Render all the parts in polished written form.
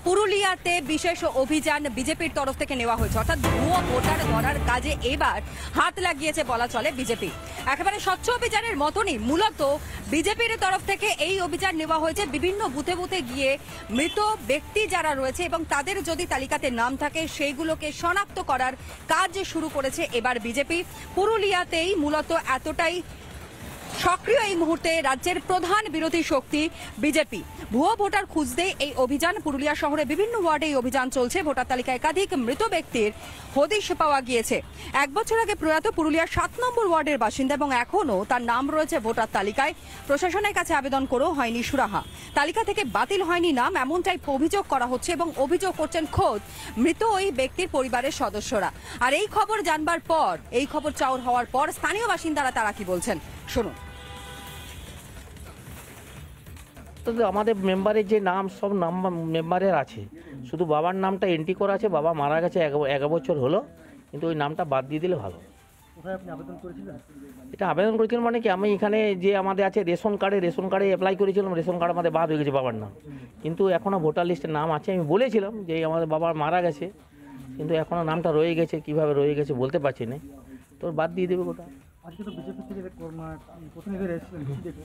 পুরুলিয়াতে বিশেষ অভিযান বিজেপির তরফ থেকে নেওয়া হয়েছে, অর্থাৎ ভুয়ো ভোটার ধরার কাজে এবার হাত লাগিয়েছে বলা চলে বিজেপি। একেবারে স্বচ্ছ অভিযানের মতনই মূলত বিজেপির তরফ থেকে এই অভিযান নেওয়া হয়েছে। বিভিন্ন বুথে বুথে গিয়ে মৃত ব্যক্তি যারা রয়েছে এবং তাদের যদি তালিকাতে নাম থাকে সেইগুলোকে শনাক্ত করার কাজ শুরু করেছে এবার বিজেপি। পুরুলিয়াতেই মূলত এতটাই সক্রিয় এই মুহূর্তে রাজ্যের প্রধান বিরোধী শক্তি বিজেপি। ভুয়ো ভোটার খুঁজতে এই অভিযান, পুরুলিয়া শহরে বিভিন্ন ওয়ার্ডে এই অভিযান চলছে। ভোটার তালিকায় একাধিক মৃত ব্যক্তির হদিশ পাওয়া গিয়েছে। 1 বছর আগে প্রয়াত পুরুলিয়ার 7 নম্বর ওয়ার্ডের বাসিন্দা এবং এখনও তার নাম রয়েছে ভোটার তালিকায়। প্রশাসনের কাছে আবেদন করেও হয়নি সুরাহা। তালিকা থেকে বাতিল হয়নি নাম, এমনটাই অভিযোগ করা হচ্ছে এবং অভিযোগ করছেন খোদ মৃত ওই ব্যক্তির পরিবারের সদস্যরা। আর এই খবর জানবার পর, এই খবর চাউর হওয়ার পর স্থানীয় বাসিন্দারা তারা কি বলছেন শুনুন। আমাদের মেম্বারের যে নাম, সব নাম মেম্বারের আছে, শুধু বাবার নামটা এন্ট্রি করা আছে। বাবা মারা গেছে 1 বছর হলো, কিন্তু ওই নামটা বাদ দিয়ে দিলে ভালো। কোথায় আপনি আবেদন করেছিলেন? এটা আবেদন করেছিলাম মানে কি, আমি এখানে যে আমাদের আছে রেশন কার্ডে অ্যাপ্লাই করেছিলাম। রেশন কার্ড আমাদের বাদ হয়ে গেছে বাবার নাম, কিন্তু এখনও ভোটার লিস্টের নাম আছে। আমি বলেছিলাম যে আমাদের বাবা মারা গেছে, কিন্তু এখনও নামটা রয়ে গেছে, কিভাবে রয়ে গেছে বলতে পারছি না, তো বাদ দিয়ে দেবে গোটা। আজকে তো বিজেপি থেকে প্রতিনিধিরা এসেছিলেন,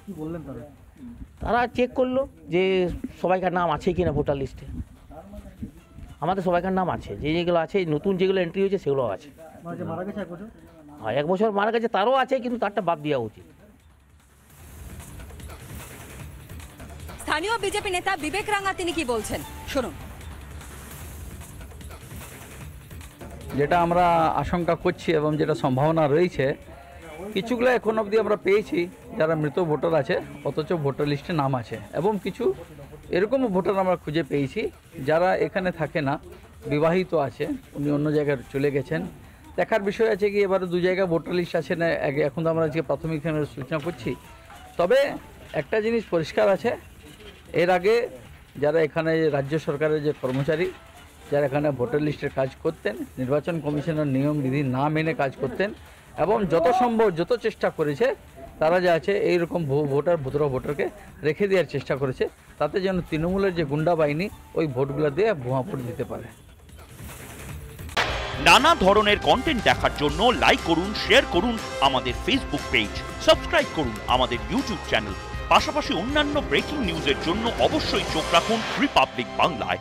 কি বললেন তারা? তারা চেক করলো যে সবাইকার নাম আছে কিনা ভোটার লিস্টে। আমাদের সবাইকার নাম আছে, যেগুলো আছে নতুন যেগুলো এন্ট্রি হয়েছে সেগুলো আছে। মারা গেছে 1 বছর? হ্যাঁ, 1 বছর মারা গেছে, তারও আছে, কিন্তু তারটা বাদ দেওয়া উচিত। স্থানীয় বিজেপি নেতা বিবেক রাঙা তিনি কি বলছেন শুনুন। যেটা আমরা আশঙ্কা করছি এবং যেটা সম্ভাবনা রয়েছে, কিছুগুলো এখন অবধি আমরা পেয়েছি যারা মৃত ভোটার আছে অথচ ভোটার লিস্টে নাম আছে, এবং কিছু এরকমও ভোটার আমরা খুঁজে পেয়েছি যারা এখানে থাকে না, বিবাহিত আছে, উনি অন্য জায়গায় চলে গেছেন। দেখার বিষয় আছে কি এবারে 2 জায়গায় ভোটার লিস্ট আছে না, এখন তো আমরা আজকে প্রাথমিক সূচনা করছি। তবে একটা জিনিস পরিষ্কার আছে, এর আগে যারা এখানে রাজ্য সরকারের যে কর্মচারী যারা এখানে ভোটার লিস্টের কাজ করতেন, নির্বাচন কমিশনের নিয়ম বিধি না মেনে কাজ করতেন এবং যত সম্ভব যত চেষ্টা করেছে, তারা যা আছে এইরকম ভোটারকে রেখে দেওয়ার চেষ্টা করেছে, তাতে যেন তৃণমূলের যে গুন্ডা বাহিনী ওই ভোটগুলো দিয়ে ভুয়া ভোট দিতে পারে। নানা ধরনের কন্টেন্ট দেখার জন্য লাইক করুন, শেয়ার করুন আমাদের ফেসবুক পেজ, সাবস্ক্রাইব করুন আমাদের ইউটিউব চ্যানেল। পাশাপাশি অন্যান্য ব্রেকিং নিউজের জন্য অবশ্যই চোখ রাখুন রিপাবলিক বাংলায়।